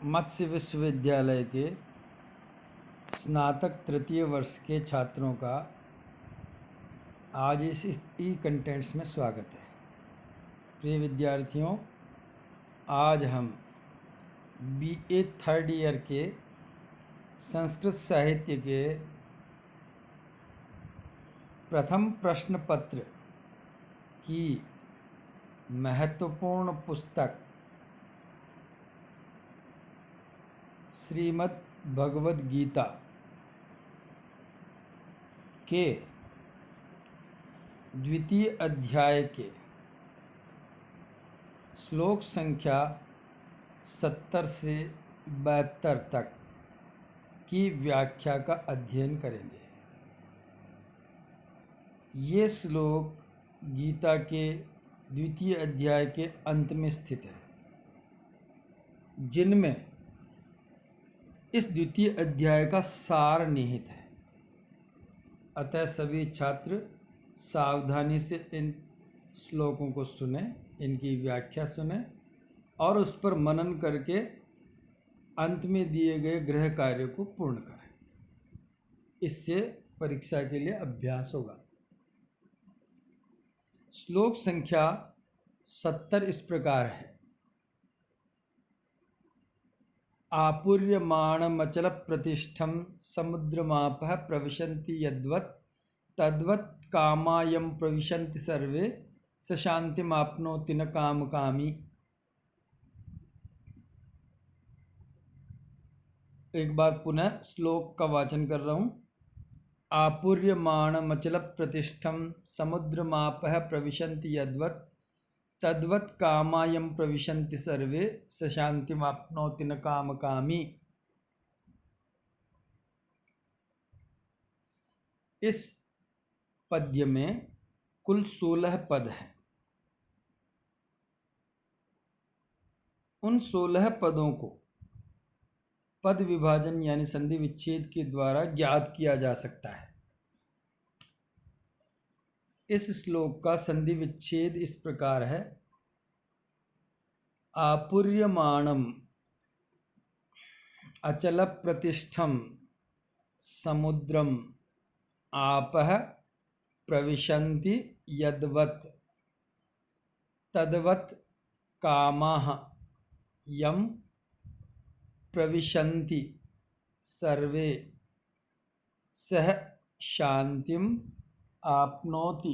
मत्स्य विश्वविद्यालय के स्नातक तृतीय वर्ष के छात्रों का आज इस ई कंटेंट्स में स्वागत है। प्रिय विद्यार्थियों, आज हम BA थर्ड ईयर के संस्कृत साहित्य के प्रथम प्रश्न पत्र की महत्वपूर्ण पुस्तक श्रीमद् भगवद गीता के द्वितीय अध्याय के श्लोक संख्या 70 से 72 तक की व्याख्या का अध्ययन करेंगे। ये श्लोक गीता के द्वितीय अध्याय के अंत में स्थित है, जिनमें इस द्वितीय अध्याय का सार निहित है। अतः सभी छात्र सावधानी से इन श्लोकों को सुने, इनकी व्याख्या सुने और उस पर मनन करके अंत में दिए गए गृह कार्य को पूर्ण करें। इससे परीक्षा के लिए अभ्यास होगा। श्लोक संख्या 70 इस प्रकार है। आपूर्यमाणमचल प्रतिष्ठम समुद्रमापः प्रविशन्ति यद्वत् तद्वत् कामायं प्रविशन्ति सर्वे स शान्तिमाप्नोति न कामकामी। एक बार पुनः श्लोक का वाचन कर रहा हूँ। आपूर्यमाणमचल प्रतिष्ठम समुद्रमापः प्रविशन्ति यद्वत् तद्वत् कामायं प्रविशन्ति सर्वे स शान्तिमाप्नोति न कामकामी। इस पद्य में कुल 16 पद हैं। उन 16 पदों को पद विभाजन यानी संधि विच्छेद के द्वारा ज्ञात किया जा सकता है। इस श्लोक का संधि विच्छेद इस प्रकार है। आपूर्यमाणम अचल प्रतिष्ठम समुद्रम आपः प्रविशन्ति यद्वत् तद्वत् कामाः यं प्रविशन्ति सर्वे सह शान्तिम् आपनोति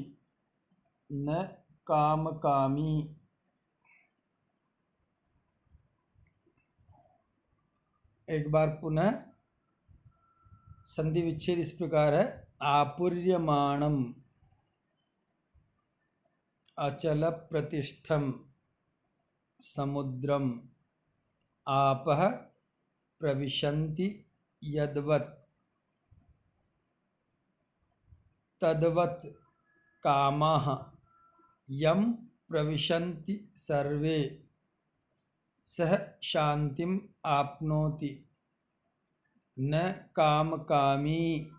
न कामकामी। एक बार पुनः संधि विच्छेद इस प्रकार है। आपूर्यमाणम अचल प्रतिष्ठम समुद्रम आपः प्रविशन्ति यद्वत् तद्वत् कामाः यं प्रविशन्ति सर्वे सह शान्तिम् आपनोति न कामकामी।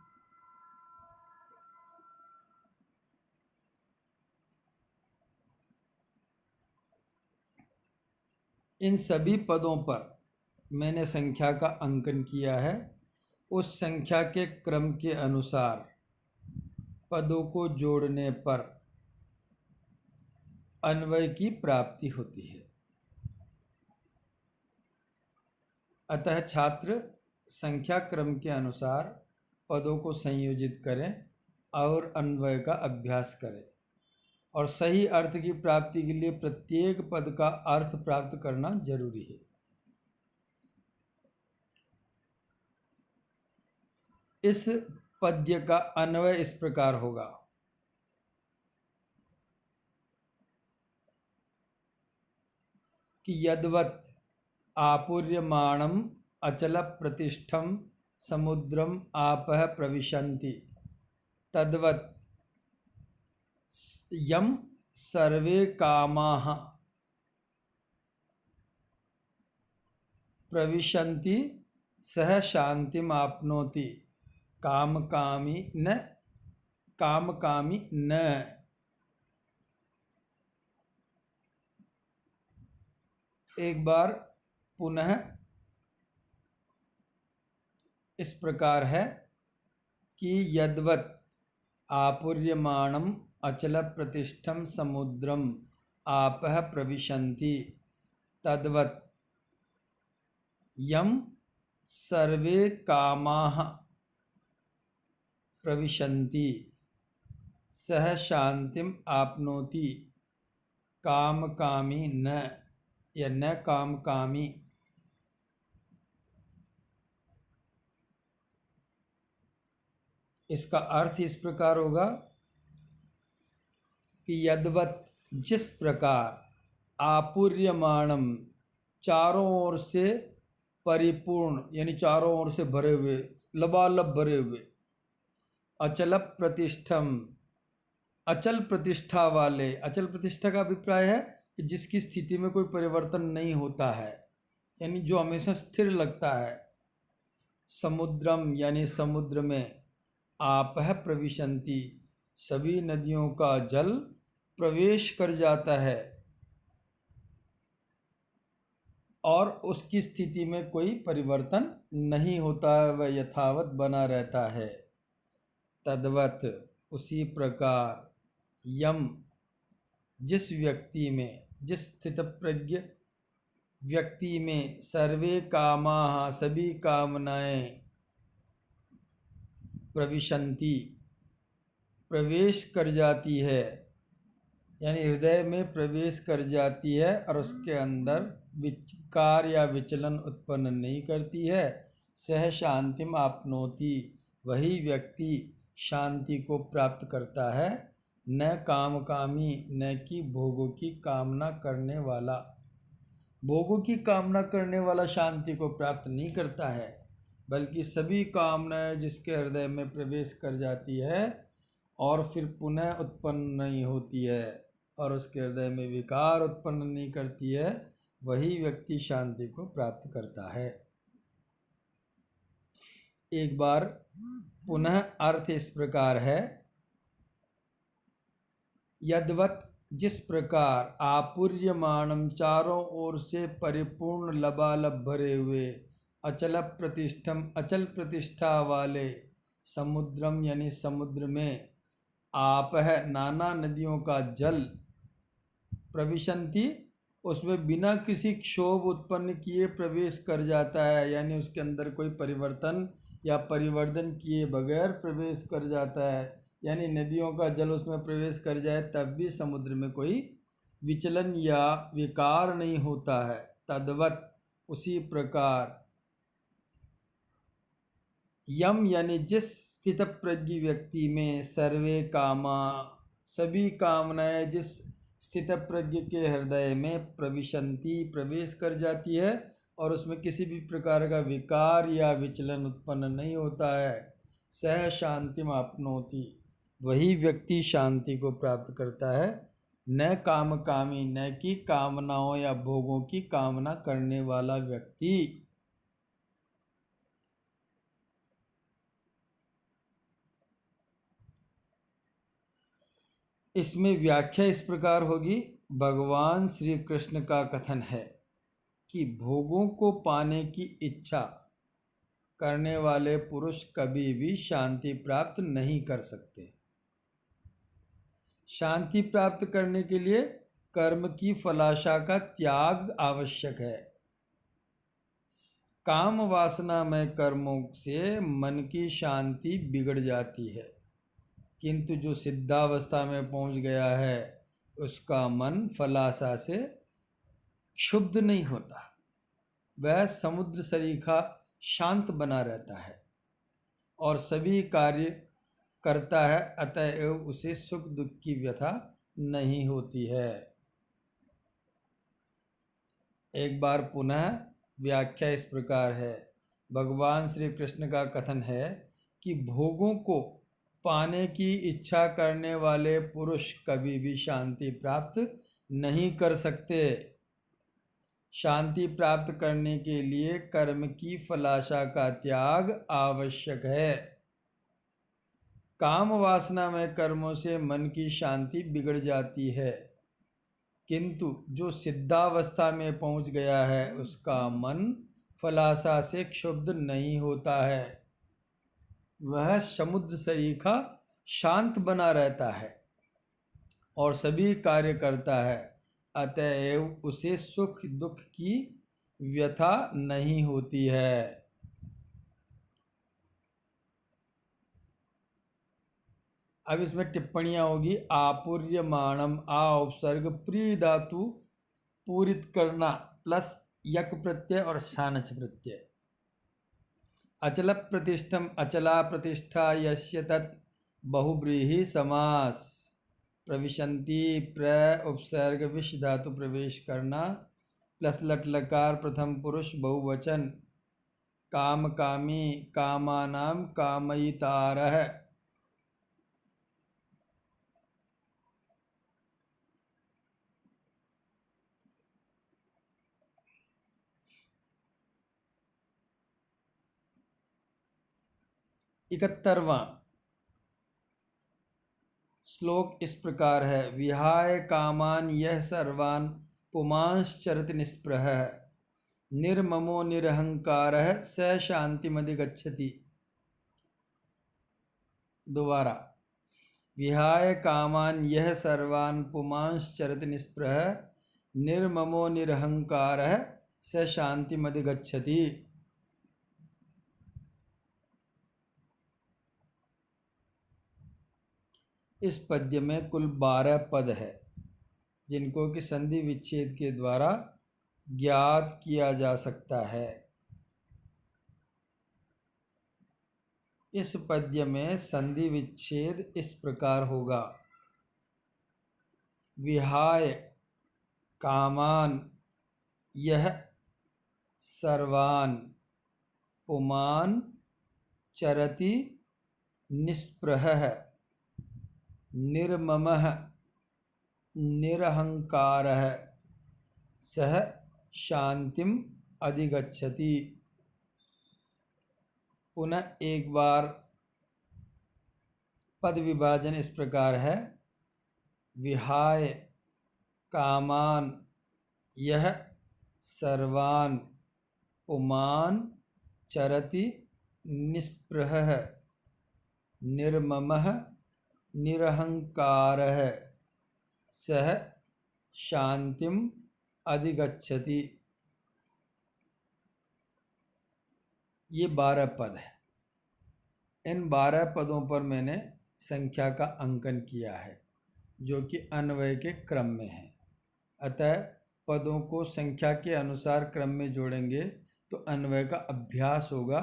इन सभी पदों पर मैंने संख्या का अंकन किया है। उस संख्या के क्रम के अनुसार पदों को जोड़ने पर अन्वय की प्राप्ति होती है। अतः छात्र संख्या क्रम के अनुसार पदों को संयोजित करें और अन्वय का अभ्यास करें, और सही अर्थ की प्राप्ति के लिए प्रत्येक पद का अर्थ प्राप्त करना जरूरी है। इस पद्य का अन्वय इस प्रकार होगा। कि यद्वत् आपूर्यमाणम अचल प्रतिष्ठम समुद्रम आपः प्रविशन्ति तद्वत् यं सर्वे कामाः प्रविशन्ति सह शान्तिम् आपनोति कामकामी न। एक बार पुनः इस प्रकार है कि यद्वत् आपूर्यमाणम अचल प्रतिष्ठम समुद्रम आपः प्रविशन्ति तद्वत् यम सर्वे कामाः प्रविशन्ति सह शांतिम आपनोति कामकामी न या न कामकामी। इसका अर्थ इस प्रकार होगा कि यद्वत् जिस प्रकार आपूर्यमाणम चारों ओर से परिपूर्ण यानी चारों ओर से भरे हुए लबालब भरे हुए अचल प्रतिष्ठम अचल प्रतिष्ठा वाले। अचल प्रतिष्ठा का अभिप्राय है कि जिसकी स्थिति में कोई परिवर्तन नहीं होता है यानी जो हमेशा स्थिर लगता है। समुद्रम यानी समुद्र में आपह प्रविशन्ति सभी नदियों का जल प्रवेश कर जाता है और उसकी स्थिति में कोई परिवर्तन नहीं होता है, वह यथावत बना रहता है। तद्वत उसी प्रकार यम जिस व्यक्ति में जिस स्थितप्रज्ञ व्यक्ति में सर्वे कामाः सभी कामनाएं प्रविशन्ति प्रवेश कर जाती है यानी हृदय में प्रवेश कर जाती है और उसके अंदर विकार या विचलन उत्पन्न नहीं करती है। सह शांतिम आपनोति वही व्यक्ति शांति को प्राप्त करता है। न कामकामी न कि भोगों की कामना करने वाला। भोगों की कामना करने वाला शांति को प्राप्त नहीं करता है बल्कि सभी कामनाएं जिसके हृदय में प्रवेश कर जाती है और फिर पुनः उत्पन्न नहीं होती है और उसके हृदय में विकार उत्पन्न नहीं करती है, वही व्यक्ति शांति को प्राप्त करता है। एक बार पुनः अर्थ इस प्रकार है यद्वत् जिस प्रकार आपूर्यमाणम चारों ओर से परिपूर्ण लबालब भरे हुए अचल प्रतिष्ठम अचल प्रतिष्ठा वाले समुद्रम यानी समुद्र में आपह नाना नदियों का जल प्रविशन्ति उसमें बिना किसी क्षोभ उत्पन्न किए प्रवेश कर जाता है यानी उसके अंदर कोई परिवर्तन या परिवर्धन किए बगैर प्रवेश कर जाता है यानी नदियों का जल उसमें प्रवेश कर जाए तब भी समुद्र में कोई विचलन या विकार नहीं होता है। तद्वत् उसी प्रकार यम यानी जिस स्थितप्रज्ञ व्यक्ति में सर्वे कामा सभी कामनाएं जिस स्थितप्रज्ञ के हृदय में प्रविशन्ति प्रवेश कर जाती है और उसमें किसी भी प्रकार का विकार या विचलन उत्पन्न नहीं होता है। सह शांतिम आपनोति वही व्यक्ति शांति को प्राप्त करता है। न कामकामी न कि कामनाओं या भोगों की कामना करने वाला व्यक्ति। इसमें व्याख्या इस प्रकार होगी। भगवान श्री कृष्ण का कथन है कि भोगों को पाने की इच्छा करने वाले पुरुष कभी भी शांति प्राप्त नहीं कर सकते। शांति प्राप्त करने के लिए कर्म की फलाशा का त्याग आवश्यक है। काम वासना में कर्मों से मन की शांति बिगड़ जाती है किंतु जो सिद्धावस्था में पहुंच गया है उसका मन फलाशा से क्षुब्ध नहीं होता, वह समुद्र सरीखा शांत बना रहता है और सभी कार्य करता है, अतएव उसे सुख दुख की व्यथा नहीं होती है। एक बार पुनः व्याख्या इस प्रकार है। भगवान श्री कृष्ण का कथन है कि भोगों को पाने की इच्छा करने वाले पुरुष कभी भी शांति प्राप्त नहीं कर सकते। शांति प्राप्त करने के लिए कर्म की फलाशा का त्याग आवश्यक है। काम वासना में कर्मों से मन की शांति बिगड़ जाती है किंतु जो सिद्धावस्था में पहुंच गया है उसका मन फलाशा से क्षुब्ध नहीं होता है। वह समुद्र सरीखा शांत बना रहता है और सभी कार्य करता है, अतएव उसे सुख दुख की व्यथा नहीं होती है। अब इसमें टिप्पणियां होगी। आपूर्यमाणम आ उपसर्ग प्री धातु पूरित करना प्लस यक प्रत्यय और शानच प्रत्यय। अचल प्रतिष्ठम अचला प्रतिष्ठा यस्य तत् बहुब्रीहि समास। प्रविशन्ति प्र उपसर्ग विश धातु प्रवेश करना प्लस लट लकार प्रथम पुरुष बहुवचन काम कामी कामानाम कामयितारः। इकहत्तरवां श्लोक इस प्रकार है। विहाय कामान यह सर्वान पुमांश्चरति निस्पृह निर्ममो निरहंकारः स शांतिमधिगच्छति। दोबारा। विहाय कामान यह सर्वान पुमांश्चरति निस्पृह निर्ममो निरहंकारः स शांतिमधिगच्छति। इस पद्य में कुल 12 पद है जिनको कि संधि विच्छेद के द्वारा ज्ञात किया जा सकता है। इस पद्य में संधि विच्छेद इस प्रकार होगा। विहाय कामान यह सर्वान पुमान चरति निस्पृहः निर्ममः निरहंकारः सह शांतिम अधिगच्छति। पुनः एक बार पद विभाजन इस प्रकार है। विहाय कामान यह सर्वान पुमान चरति निस्पृहः निर्ममः निरहंकारः सह शांतिम अधिगच्छति। ये 12 पद है। इन 12 पदों पर मैंने संख्या का अंकन किया है जो कि अन्वय के क्रम में है। अतः पदों को संख्या के अनुसार क्रम में जोड़ेंगे तो अन्वय का अभ्यास होगा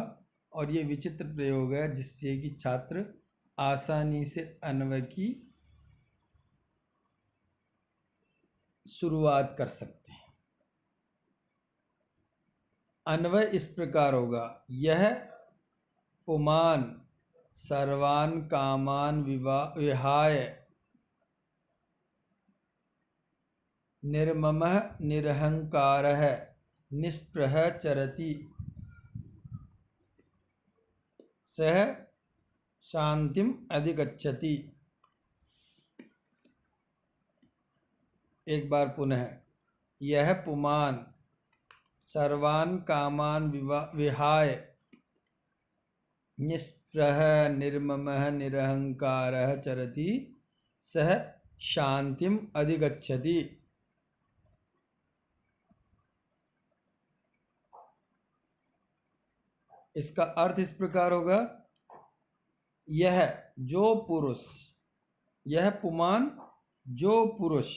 और ये विचित्र प्रयोग है जिससे कि छात्र आसानी से अन्वय की शुरुआत कर सकते हैं। अन्वय इस प्रकार होगा। यह पुमान सर्वान कामान विहाय निर्ममः निरहंकारः निस्पृह चरति सह शांतिम अधिगच्छति। एक बार पुनः। यह पुमान सर्वान कामान विहाय निस्पृह निर्ममः निरहंकारः चरति सह शांतिम अधिगच्छति। इसका अर्थ इस प्रकार होगा। यह जो पुरुष, यह पुमान जो पुरुष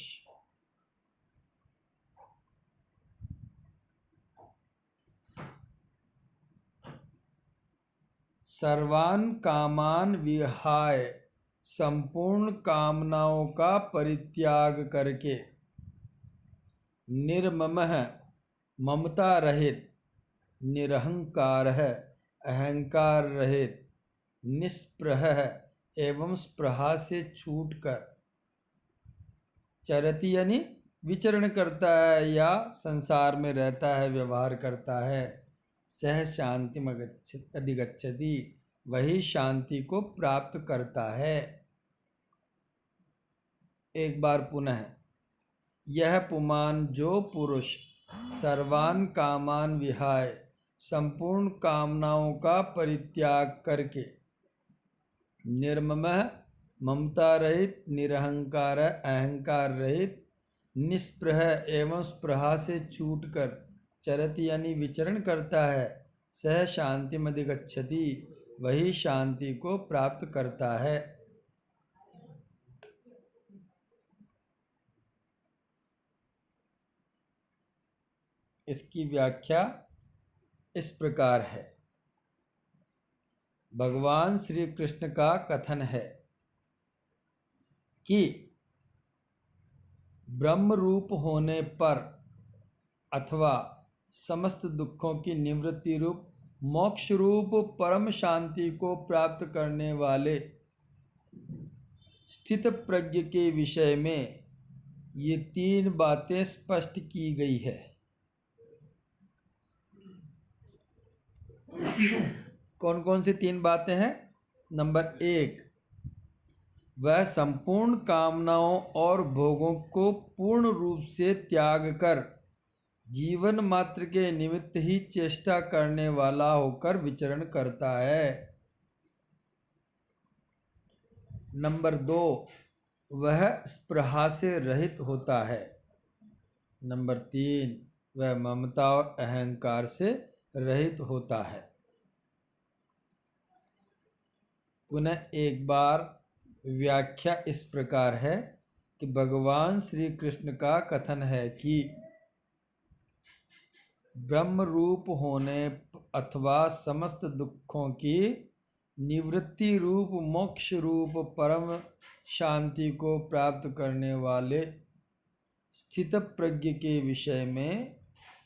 सर्वान कामान विहाय संपूर्ण कामनाओं का परित्याग करके निर्ममः ममता रहित निरहंकारः अहंकार रहित निस्पृह एवं स्पृहा से छूटकर चरति यानी विचरण करता है या संसार में रहता है, व्यवहार करता है। सह शांति अधिगच्छति वही शांति को प्राप्त करता है। एक बार पुनः। यह पुमान जो पुरुष सर्वान कामान विहाय संपूर्ण कामनाओं का परित्याग करके निर्ममः ममता रहित, निरहंकार अहंकार रहित, निस्पृह एवं स्पृहा से छूटकर चरति यानी विचरण करता है, सह शांतिमधिगच्छति वही शांति को प्राप्त करता है। इसकी व्याख्या इस प्रकार है। भगवान श्री कृष्ण का कथन है कि ब्रह्म रूप होने पर अथवा समस्त दुखों की निवृत्ति रूप मोक्ष रूप परम शांति को प्राप्त करने वाले स्थित प्रज्ञ के विषय में ये तीन बातें स्पष्ट की गई है। कौन कौन सी तीन बातें हैं? नंबर 1, वह संपूर्ण कामनाओं और भोगों को पूर्ण रूप से त्याग कर जीवन मात्र के निमित्त ही चेष्टा करने वाला होकर विचरण करता है। नंबर 2, वह स्पृहा से रहित होता है। नंबर 3, वह ममता और अहंकार से रहित होता है। पुनः एक बार व्याख्या इस प्रकार है कि भगवान श्री कृष्ण का कथन है कि ब्रह्म रूप होने अथवा समस्त दुखों की निवृत्ति रूप मोक्ष रूप परम शांति को प्राप्त करने वाले स्थित प्रज्ञ के विषय में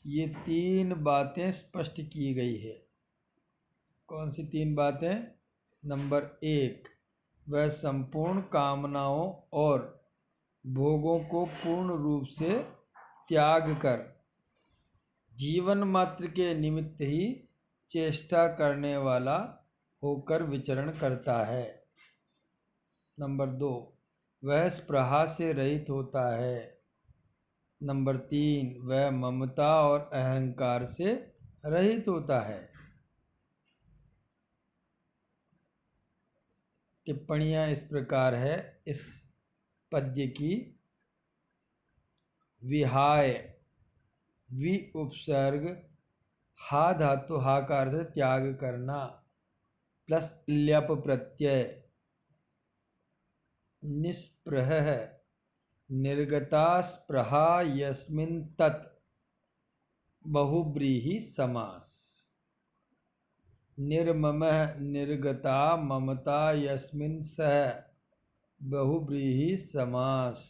ये तीन बातें स्पष्ट की गई है। कौन सी तीन बातें? नंबर 1, वह संपूर्ण कामनाओं और भोगों को पूर्ण रूप से त्याग कर जीवन मात्र के निमित्त ही चेष्टा करने वाला होकर विचरण करता है। नंबर 2, वह स्पृहा से रहित होता है। नंबर 3, वह ममता और अहंकार से रहित होता है। टिप्पणियाँ इस प्रकार है इस पद्य की। विहाय, वि उपसर्ग, हा धातु, हा का अर्थ त्याग करना, प्लस ल्यप प्रत्यय, निस्पृह, निर्गता स्पृहा यस्मिन् तत्, बहुब्रीहि समास। निर्ममः निर्गता ममता यस्मिन् सह, बहुब्रीहि समास।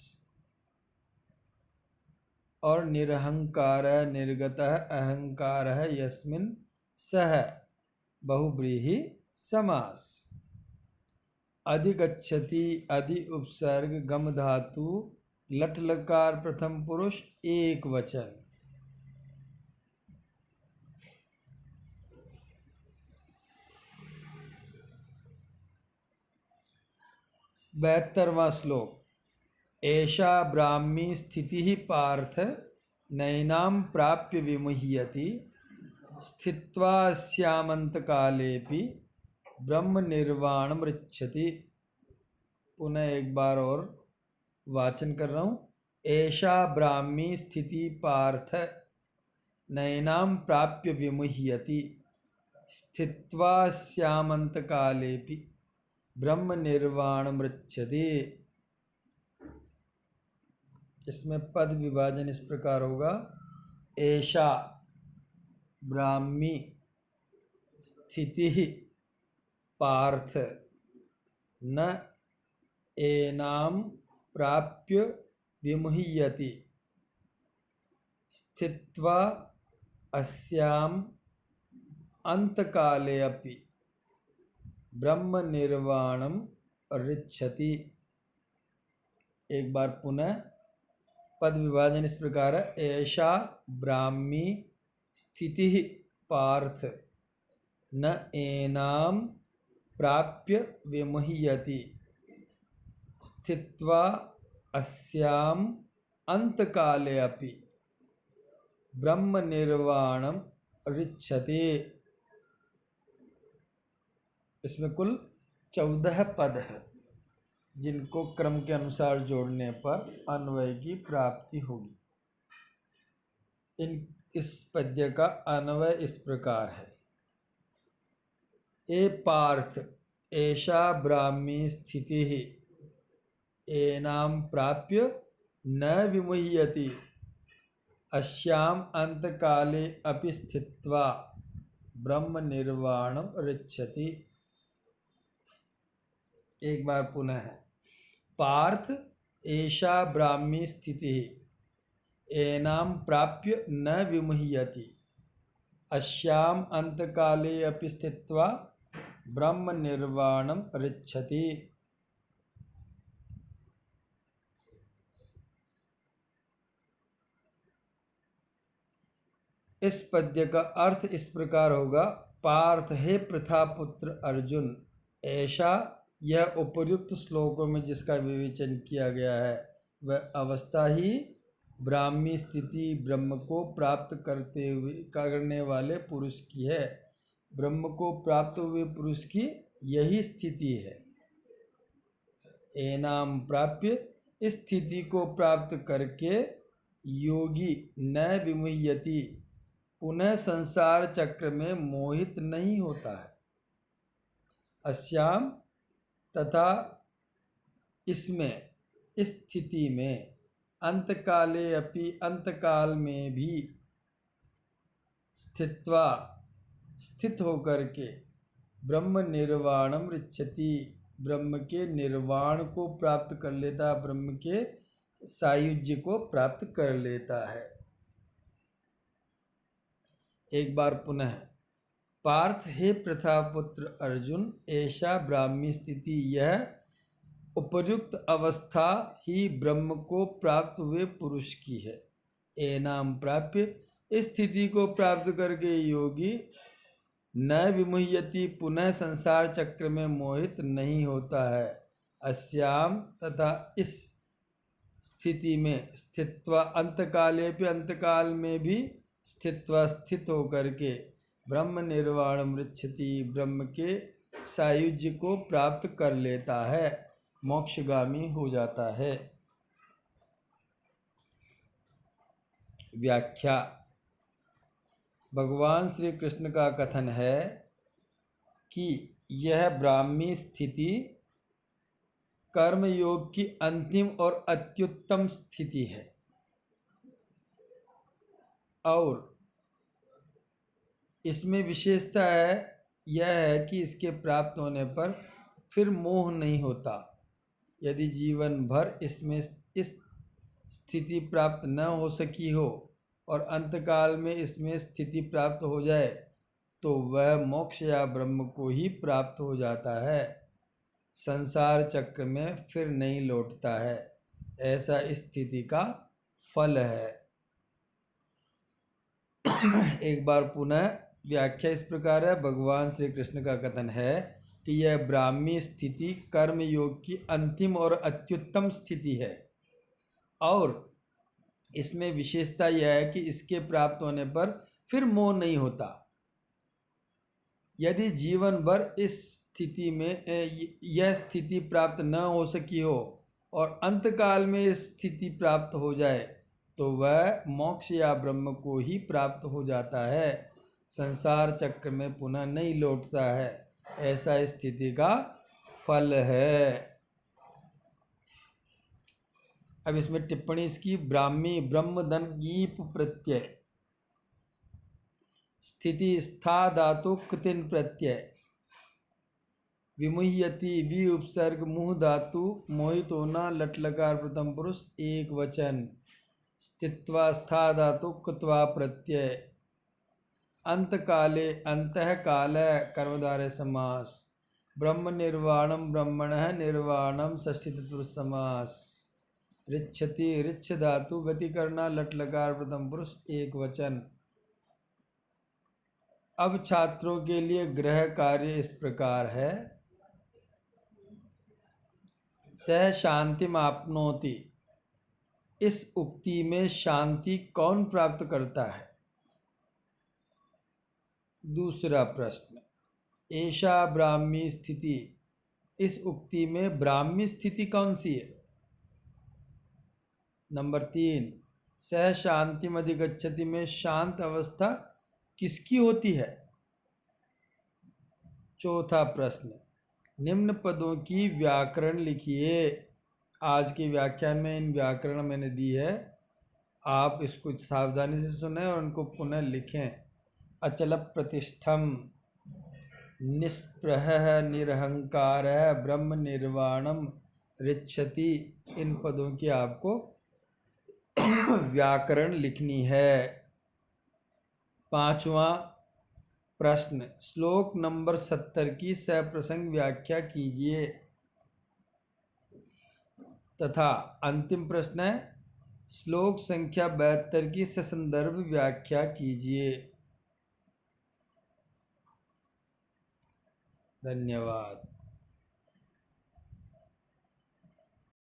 और निरहंकार निर्गतः अहंकार यस्मिन् सह, बहुब्रीहि समास। अधिगच्छति, अधि उपसर्ग, गम धातु, लट लकार प्रथम पुरुष, एक वचन। 72वां श्लोक। एषा ब्राह्मी स्थितिः पार्थ नैनां प्राप्य विमुह्यति, स्थित्वा स्यामन्तकालेऽपि ब्रह्म निर्वाणमृच्छति। पुनः एक बार और वाचन कर रहा हूँ। एषा ब्राह्मी स्थिति पार्थ नैनां प्राप्य विमुह्यति, स्थित्वा स्यामन्तकालेऽपि ब्रह्म निर्वाणमृच्छति। इसमें पद विभाजन इस प्रकार होगा। एषा ब्राह्मी स्थिति पार्थ न एनाम प्राप्य विमुह्यति, स्थित्वा अस्याम अंतकाले अपि ब्रह्म निर्वाणम ऋच्छति। एक बार पुनः पद विभाजन इस प्रकार है। ऐसा ब्राह्मी स्थिति पार्थ न एनाम प्राप्य विमुह्यति, स्थित्वा अस्याम अंतकाले अपि ब्रह्म निर्वाणम ऋच्छति। इसमें कुल 14 पद है जिनको क्रम के अनुसार जोड़ने पर अन्वय की प्राप्ति होगी। इस पद्य का अन्वय इस प्रकार है। ए पार्थ एषा ब्राह्मी स्थितिः एनां प्राप्य न विमुह्यति अस्याम् अंतकाले अपि स्थित्वा ब्रह्म निर्वाणं ऋच्छति। एक बार पुनः है। पार्थ एषा ब्राह्मी स्थितिः एनां प्राप्य न विमुह्यति अस्याम् अंतकाले अपि स्थित्वा ब्रह्म निर्वाणं ऋच्छति। इस पद्य का अर्थ इस प्रकार होगा। पार्थ हे प्रथापुत्र अर्जुन, ऐसा यह उपर्युक्त श्लोकों में जिसका विवेचन किया गया है वह अवस्था ही ब्राह्मी स्थिति ब्रह्म को प्राप्त करने वाले पुरुष की है। ब्रह्म को प्राप्त हुए पुरुष की यही स्थिति है। एनाम प्राप्य, इस स्थिति को प्राप्त करके योगी न विमुह्यति, पुनः संसार चक्र में मोहित नहीं होता है। अस्याम, तथा इसमें, इस स्थिति में, अंतकाले अपि, अंतकाल में भी, स्थित्वा, स्थित होकर के, ब्रह्म निर्वाणम ऋच्छति, ब्रह्म के निर्वाण को प्राप्त कर लेता, ब्रह्म के सायुज्य को प्राप्त कर लेता है। एक बार पुनः। पार्थ हे प्रथापुत्र अर्जुन, ऐसा ब्राह्मी स्थिति, यह उपर्युक्त अवस्था ही ब्रह्म को प्राप्त हुए पुरुष की है। एनाम प्राप्य, इस स्थिति को प्राप्त करके योगी न विमुह्यति, पुनः संसार चक्र में मोहित नहीं होता है। अस्याम, तथा इस स्थिति में, स्थित्वा, अंतकाले पे, अंतकाल में भी, स्थित्वा, स्थित होकर के, ब्रह्म निर्वाण मृच्छति, ब्रह्म के सायुज्य को प्राप्त कर लेता है, मोक्षगामी हो जाता है। व्याख्या। भगवान श्री कृष्ण का कथन है कि यह ब्राह्मी स्थिति कर्मयोग की अंतिम और अत्युत्तम स्थिति है और इसमें विशेषता यह है कि इसके प्राप्त होने पर फिर मोह नहीं होता। यदि जीवन भर इसमें इस स्थिति प्राप्त न हो सकी हो और अंतकाल में इसमें स्थिति प्राप्त हो जाए तो वह मोक्ष या ब्रह्म को ही प्राप्त हो जाता है, संसार चक्र में फिर नहीं लौटता है। ऐसा इस स्थिति का फल है। एक बार पुनः व्याख्या इस प्रकार है। भगवान श्री कृष्ण का कथन है कि यह ब्राह्मी स्थिति कर्म योग की अंतिम और अत्युत्तम स्थिति है और इसमें विशेषता यह है कि इसके प्राप्त होने पर फिर मोह नहीं होता। यदि जीवन भर इस स्थिति में यह स्थिति प्राप्त न हो सकी हो और अंतकाल में इस स्थिति प्राप्त हो जाए तो वह मोक्ष या ब्रह्म को ही प्राप्त हो जाता है, संसार चक्र में पुनः नहीं लौटता है। ऐसा इस स्थिति का फल है। अब इसमें टिप्पणी इसकी। ब्राह्मी ब्रह्मधन गीप प्रत्यय, स्थिति स्था धातु कृतिन प्रत्यय, विमुह्यति वि उपसर्ग मुह धातु मोहित होना लट लकार प्रथम पुरुष एक वचन, स्थित्वा स्था धातु कृत्वा प्रत्यय, अंतकाले अंतः काल कर्मधारय समास, ब्रह्म निर्वाणम ब्रह्मणः निर्वाणम षष्ठी तत्पुरुष समास, ऋच्छति ऋच्छ धातु गति करना लट लकार प्रथम पुरुष एक वचन। अब छात्रों के लिए गृह कार्य इस प्रकार है। सह शांतिमाप्नोति, इस उक्ति में शांति कौन प्राप्त करता है? दूसरा प्रश्न। एषा ब्राह्मी स्थिति, इस उक्ति में ब्राह्मी स्थिति कौन सी है? नंबर 3, सह शांतिम अधिगच्छति में शांत अवस्था किसकी होती है? चौथा प्रश्न, निम्न पदों की व्याकरण लिखिए। आज के व्याख्यान में इन व्याकरण मैंने दी है, आप इसको सावधानी से सुने और उनको पुनः लिखें। अचल प्रतिष्ठम, निस्पृह निरहंकार, ब्रह्म निर्वाणम ऋच्छति, इन पदों की आपको व्याकरण लिखनी है। 5वां प्रश्न, श्लोक नंबर 70 की सप्रसंग व्याख्या कीजिए। तथा अंतिम प्रश्न है, श्लोक संख्या 72 की ससंदर्भ व्याख्या कीजिए। धन्यवाद।